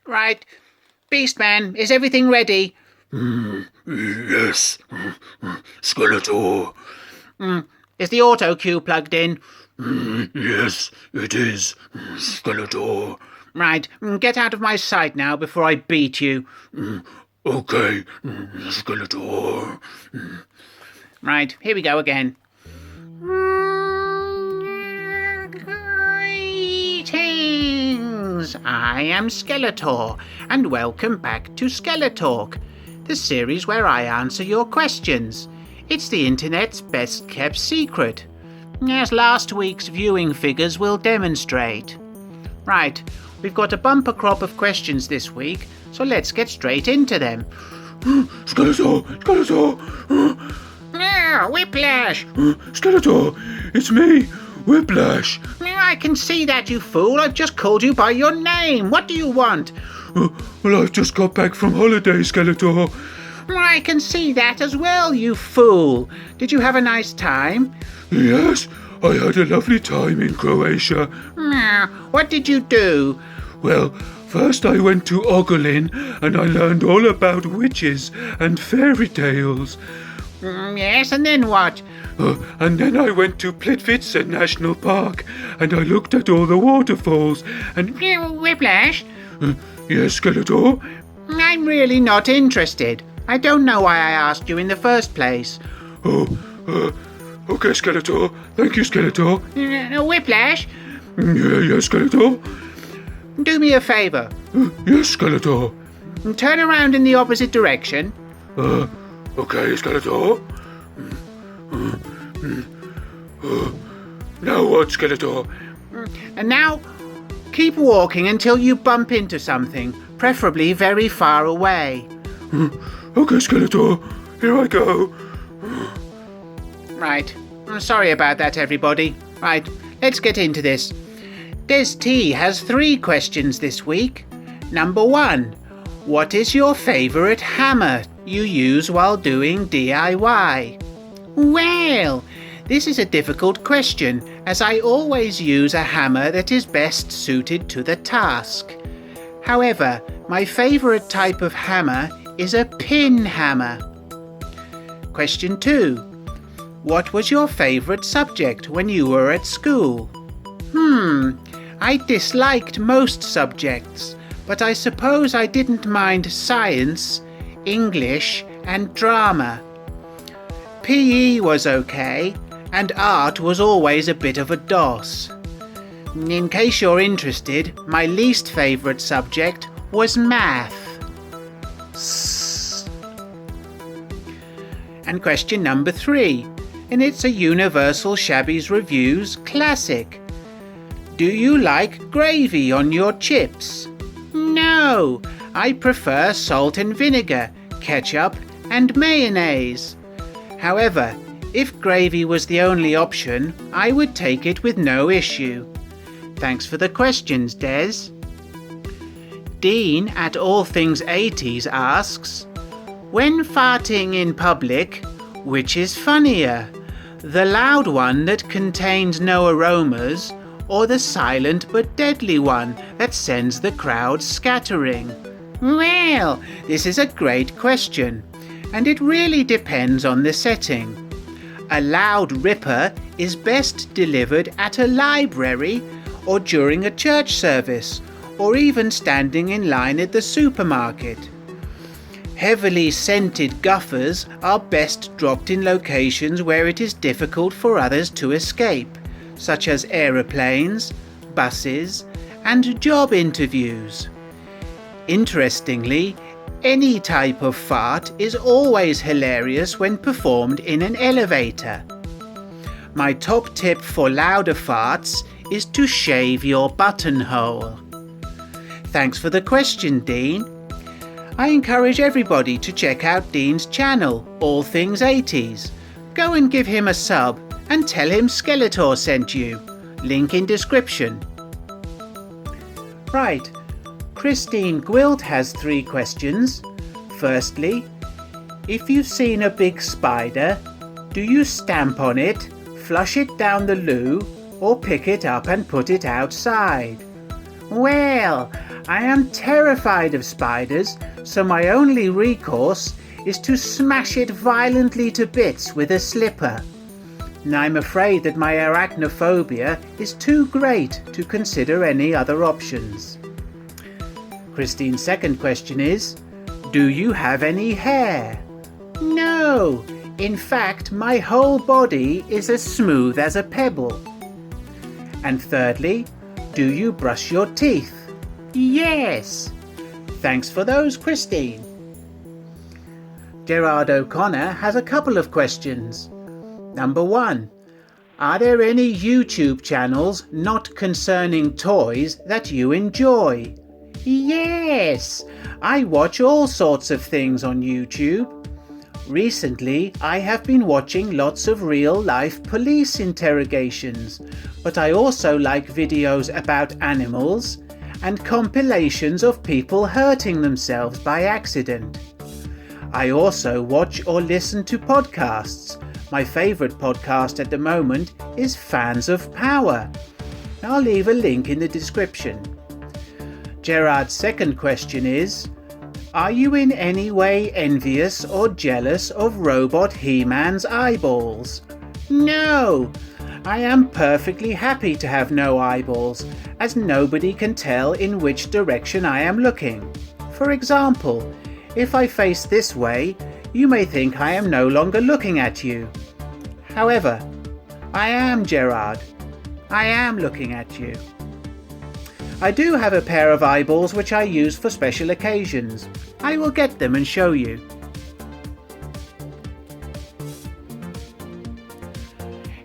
Right. Beastman, is everything ready? Yes. Skeletor. Is the auto cue plugged in? Yes, it is. Skeletor. Right. Get out of my sight now before I beat you. Okay, Skeletor. Right, here we go again. Greetings! I am Skeletor, and welcome back to SkeleTalk, the series where I answer your questions. It's the internet's best kept secret, as last week's viewing figures will demonstrate. Right, we've got a bumper crop of questions this week, so let's get straight into them. Skeletor! Whiplash! Skeletor, it's me, Whiplash. I can see that, you fool. I've just called you by your name. What do you want? Well, I've just got back from holiday, Skeletor. I can see that as well, you fool. Did you have a nice time? Yes, I had a lovely time in Croatia. What did you do? Well, first I went to Ogolin and I learned all about witches and fairy tales. Yes, and then what? And then I went to Plitvice National Park and I looked at all the waterfalls and... Whiplash? Yes, Skeletor? I'm really not interested. I don't know why I asked you in the first place. Okay, Skeletor. Thank you, Skeletor. Whiplash? Yes, Skeletor? Do me a favour. Yes, Skeletor. Turn around in the opposite direction. Okay, Skeletor. Now what, Skeletor? And now, keep walking until you bump into something, preferably very far away. Okay, Skeletor. Here I go. Right. Sorry about that, everybody. Right, let's get into this. Des T has 3 questions this week. Number 1. What is your favourite hammer you use while doing DIY? Well, this is a difficult question, as I always use a hammer that is best suited to the task. However, my favourite type of hammer is a pin hammer. Question 2. What was your favourite subject when you were at school? I disliked most subjects, but I suppose I didn't mind science, English and drama. PE was okay, and art was always a bit of a DOS. In case you're interested, my least favourite subject was math. And question number 3, and it's a Universal Shabby's Reviews classic. Do you like gravy on your chips? No, I prefer salt and vinegar, ketchup and mayonnaise. However, if gravy was the only option, I would take it with no issue. Thanks for the questions, Des. Dean at All Things 80s asks, when farting in public, which is funnier? The loud one that contains no aromas, or the silent but deadly one that sends the crowd scattering? Well, this is a great question, and it really depends on the setting. A loud ripper is best delivered at a library or during a church service, or even standing in line at the supermarket. Heavily scented guffers are best dropped in locations where it is difficult for others to escape, such as aeroplanes, buses, and job interviews. Interestingly, any type of fart is always hilarious when performed in an elevator. My top tip for louder farts is to shave your buttonhole. Thanks for the question, Dean. I encourage everybody to check out Dean's channel, All Things 80s. Go and give him a sub and tell him Skeletor sent you. Link in description. Right, Christine Gwilt has 3 questions. Firstly, if you've seen a big spider, do you stamp on it, flush it down the loo, or pick it up and put it outside? Well, I am terrified of spiders, so my only recourse is to smash it violently to bits with a slipper. And I'm afraid that my arachnophobia is too great to consider any other options. Christine's second question is, do you have any hair? No, in fact my whole body is as smooth as a pebble. And thirdly, do you brush your teeth? Yes. Thanks for those, Christine. Gerard O'Connor has a couple of questions. Number 1. Are there any YouTube channels not concerning toys that you enjoy? Yes. I watch all sorts of things on YouTube. Recently, I have been watching lots of real-life police interrogations, but I also like videos about animals and compilations of people hurting themselves by accident. I also watch or listen to podcasts. My favourite podcast at the moment is Fans of Power. I'll leave a link in the description. Gerard's second question is, are you in any way envious or jealous of Robot He-Man's eyeballs? No! I am perfectly happy to have no eyeballs, as nobody can tell in which direction I am looking. For example, if I face this way, you may think I am no longer looking at you. However, I am, Gerard. I am looking at you. I do have a pair of eyeballs which I use for special occasions. I will get them and show you.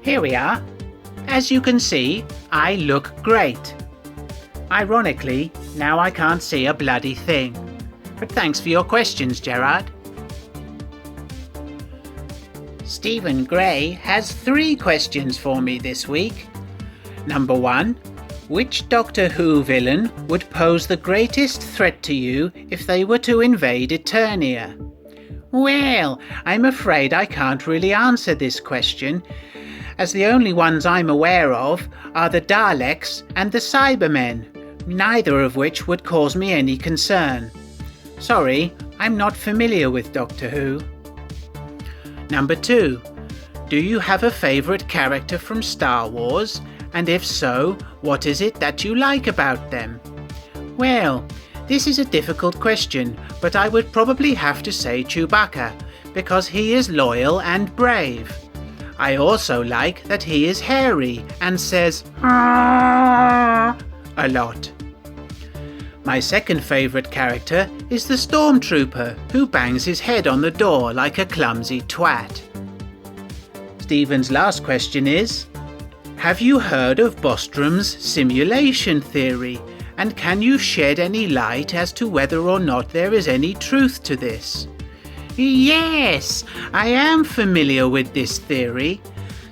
Here we are. As you can see, I look great. Ironically, now I can't see a bloody thing. But thanks for your questions, Gerard. Stephen Gray has 3 questions for me this week. Number 1. Which Doctor Who villain would pose the greatest threat to you if they were to invade Eternia? Well, I'm afraid I can't really answer this question, as the only ones I'm aware of are the Daleks and the Cybermen, neither of which would cause me any concern. Sorry, I'm not familiar with Doctor Who. Number 2. Do you have a favourite character from Star Wars? And if so, what is it that you like about them? Well, this is a difficult question, but I would probably have to say Chewbacca, because he is loyal and brave. I also like that he is hairy and says "Arr" a lot. My second favourite character is the Stormtrooper, who bangs his head on the door like a clumsy twat. Stephen's last question is, have you heard of Bostrom's simulation theory, and can you shed any light as to whether or not there is any truth to this? Yes, I am familiar with this theory.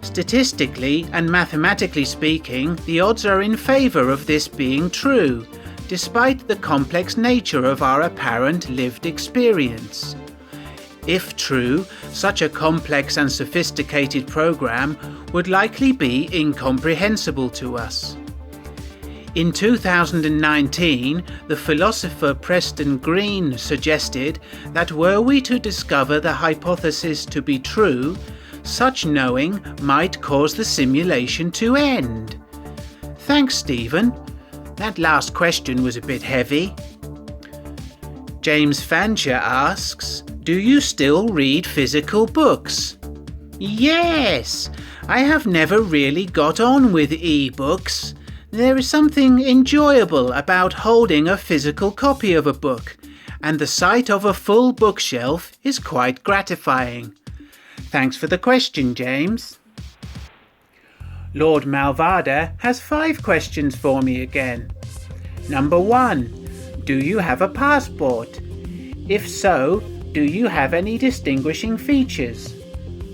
Statistically and mathematically speaking, the odds are in favour of this being true, despite the complex nature of our apparent lived experience. If true, such a complex and sophisticated program would likely be incomprehensible to us. In 2019, the philosopher Preston Green suggested that were we to discover the hypothesis to be true, such knowing might cause the simulation to end. Thanks, Stephen. That last question was a bit heavy. James Fancher asks, do you still read physical books? Yes, I have never really got on with e-books. There is something enjoyable about holding a physical copy of a book, and the sight of a full bookshelf is quite gratifying. Thanks for the question, James. Lord Malvada has 5 questions for me again. Number 1. Do you have a passport? If so, do you have any distinguishing features?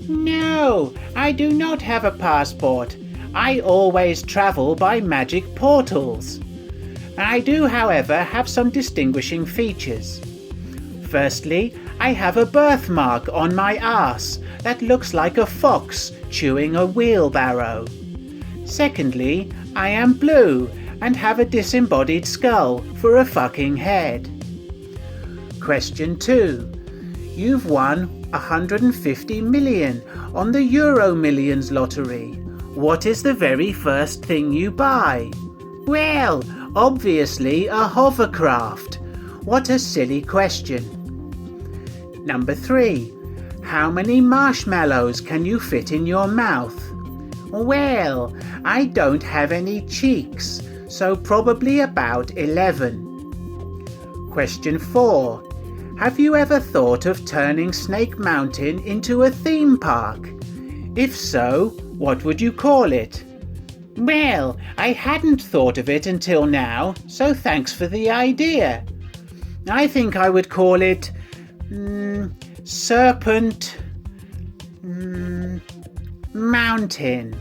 No, I do not have a passport. I always travel by magic portals. I do, however, have some distinguishing features. Firstly, I have a birthmark on my arse that looks like a fox chewing a wheelbarrow. Secondly, I am blue and have a disembodied skull for a fucking head. Question 2. You've won 150 million on the Euro Millions lottery. What is the very first thing you buy? Well, obviously a hovercraft. What a silly question. Number 3. How many marshmallows can you fit in your mouth? Well, I don't have any cheeks, so probably about 11. Question 4. Have you ever thought of turning Snake Mountain into a theme park? If so, what would you call it? Well, I hadn't thought of it until now, so thanks for the idea. I think I would call it Serpent Mountain.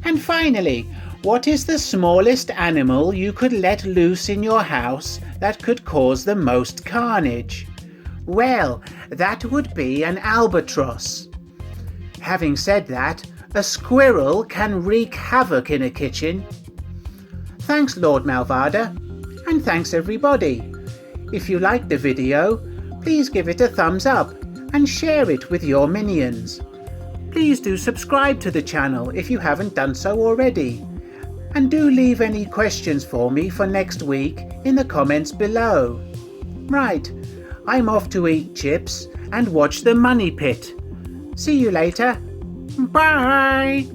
And finally, what is the smallest animal you could let loose in your house that could cause the most carnage? Well, that would be an albatross. Having said that, a squirrel can wreak havoc in a kitchen. Thanks, Lord Malvada, and thanks everybody. If you liked the video, please give it a thumbs up and share it with your minions. Please do subscribe to the channel if you haven't done so already. And do leave any questions for me for next week in the comments below. Right, I'm off to eat chips and watch the Money Pit. See you later. Bye!